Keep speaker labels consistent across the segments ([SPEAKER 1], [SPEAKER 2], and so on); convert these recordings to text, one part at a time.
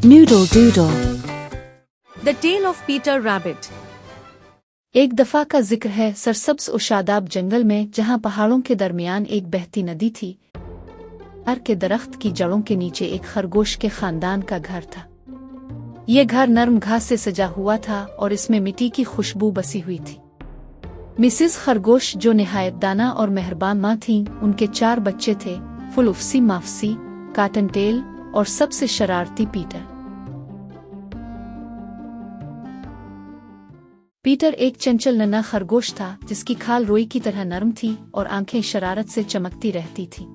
[SPEAKER 1] Noodle Doodle.
[SPEAKER 2] The Tale of Peter Rabbit.
[SPEAKER 3] एक दफा का जिक्र है सरसब्ज और शादाब जंगल में, जहां पहाड़ों के दरमियान एक बहती नदी थी। अर के दरख्त की जड़ों के नीचे एक खरगोश के खानदान का घर था। ये घर नरम घास से सजा हुआ था और इसमें मिट्टी की खुशबू बसी हुई थी। मिसेस खरगोश, जो निहायत दाना और मेहरबान माँ थीं, उनके 4 बच्चे थे, फुलुफसी, माफसी, काटन टेल और सबसे शरारती पीटर। पीटर एक चंचल नन्हा खरगोश था, जिसकी खाल रोई की तरह नरम थी और आंखें शरारत से चमकती रहती थीं।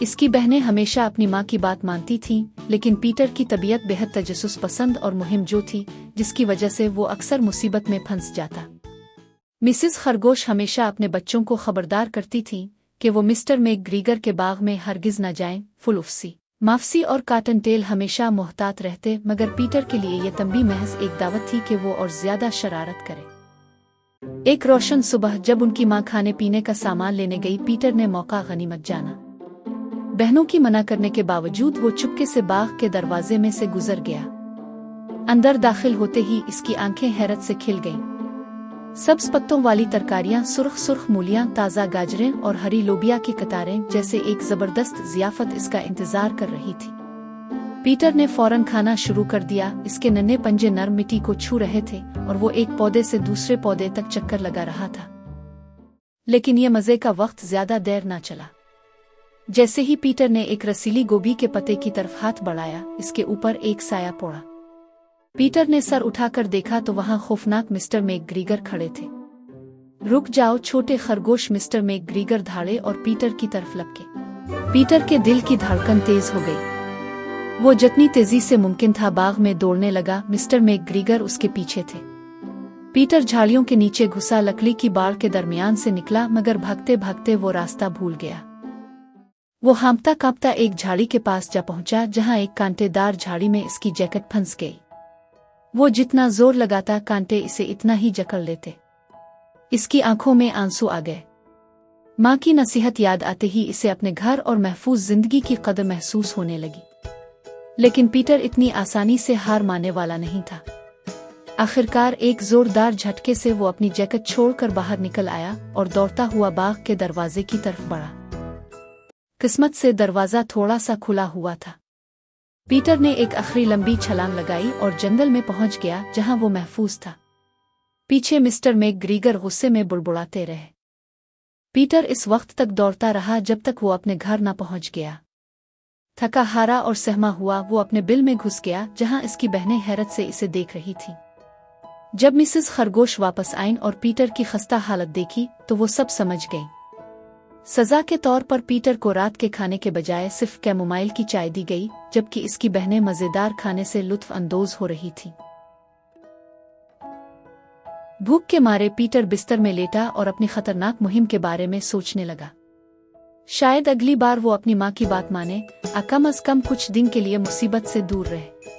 [SPEAKER 3] इसकी बहनें हमेशा अपनी माँ की बात मानती थीं, लेकिन पीटर की तबीयत बेहद तजस्सुस पसंद और मुहिमजो थी, जिसकी वजह से वो अक्सर मुसीबत में फंस जाता। मिसेस खरगोश हमेशा अपने बच्चों को खबरदार करती थीं कि वो मिस्टर मैकग्रीगर के बाग में हरगिज न जाएं। फुलुफसी, माफसी और काटन टेल हमेशा मोहतात रहते, मगर पीटर के लिए ये तंबी महज एक दावत थी कि वो और ज्यादा शरारत करे। एक रोशन सुबह जब उनकी माँ खाने पीने का सामान लेने गई, पीटर ने मौका गनीमत जाना। बहनों की मना करने के बावजूद वो चुपके से बाग के दरवाजे में से गुजर गया। अंदर दाखिल होते ही इसकी आंखें हैरत से खिल गईं। सब्ज पत्तों वाली तरकारियां, सुर्ख मूलियां, ताज़ा गाजरें और हरी लोबिया की कतारें जैसे एक जबरदस्त ज़ियाफत इसका इंतजार कर रही थी। पीटर ने फौरन खाना शुरू कर दिया। इसके नन्हे पंजे नरम मिट्टी को छू रहे थे और वो एक पौधे से दूसरे पौधे तक चक्कर लगा रहा था। लेकिन ये मज़े का वक्त ज्यादा देर ना चला। जैसे ही पीटर ने एक रसीली गोभी के पत्ते की तरफ हाथ बढ़ाया, इसके ऊपर एक साया पड़ा। पीटर ने सर उठाकर देखा तो वहां खौफनाक मिस्टर मैकग्रीगर खड़े थे। रुक जाओ छोटे खरगोश, मिस्टर मैकग्रीगर धाड़े और पीटर की तरफ लपके। पीटर के दिल की धड़कन तेज हो गई। वो जितनी तेजी से मुमकिन था बाग में दौड़ने लगा। मिस्टर मैकग्रीगर उसके पीछे थे। पीटर झाड़ियों के नीचे घुसा, लकड़ी की बाड़ के दरमियान से निकला, मगर भागते भागते वो रास्ता भूल गया। वो हाँफता कांपता एक झाड़ी के पास जा पहुंचा, जहां एक कांटेदार झाड़ी में इसकी जैकेट फंस गई। वो जितना जोर लगाता, कांटे इसे इतना ही जकड़ लेते। इसकी आंखों में आंसू आ गए। माँ की नसीहत याद आते ही इसे अपने घर और महफूज जिंदगी की कदर महसूस होने लगी। लेकिन पीटर इतनी आसानी से हार मानने वाला नहीं था। आखिरकार एक जोरदार झटके से वो अपनी जैकेट छोड़कर बाहर निकल आया और दौड़ता हुआ बाग के दरवाजे की तरफ बढ़ा। किस्मत से दरवाजा थोड़ा सा खुला हुआ था। पीटर ने एक आखिरी लंबी छलांग लगाई और जंगल में पहुंच गया, जहां वो महफूज था। पीछे मिस्टर मैकग्रीगर गुस्से में बुड़बुड़ाते रहे। पीटर इस वक्त तक दौड़ता रहा जब तक वो अपने घर न पहुंच गया। थका हारा और सहमा हुआ वो अपने बिल में घुस गया, जहां इसकी बहनें हैरत से इसे देख रही थीं। जब मिसेस खरगोश वापस आईं और पीटर की खस्ता हालत देखी तो वो सब समझ गईं। सजा के तौर पर पीटर को रात के खाने के बजाय सिर्फ कैमोमाइल की चाय दी गई, जबकि इसकी बहनें मजेदार खाने से लुत्फ अंदोज हो रही थीं। भूख के मारे पीटर बिस्तर में लेटा और अपनी खतरनाक मुहिम के बारे में सोचने लगा। शायद अगली बार वो अपनी माँ की बात माने, कम अज कम कुछ दिन के लिए मुसीबत से दूर रहे।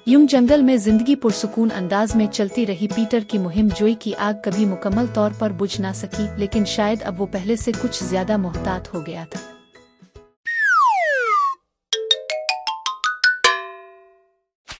[SPEAKER 3] यूं जंगल में जिंदगी पुरसुकून अंदाज में चलती रही। पीटर की मुहिम जोई की आग कभी मुकम्मल तौर पर बुझ ना सकी, लेकिन शायद अब वो पहले से कुछ ज्यादा मोहतात हो गया था।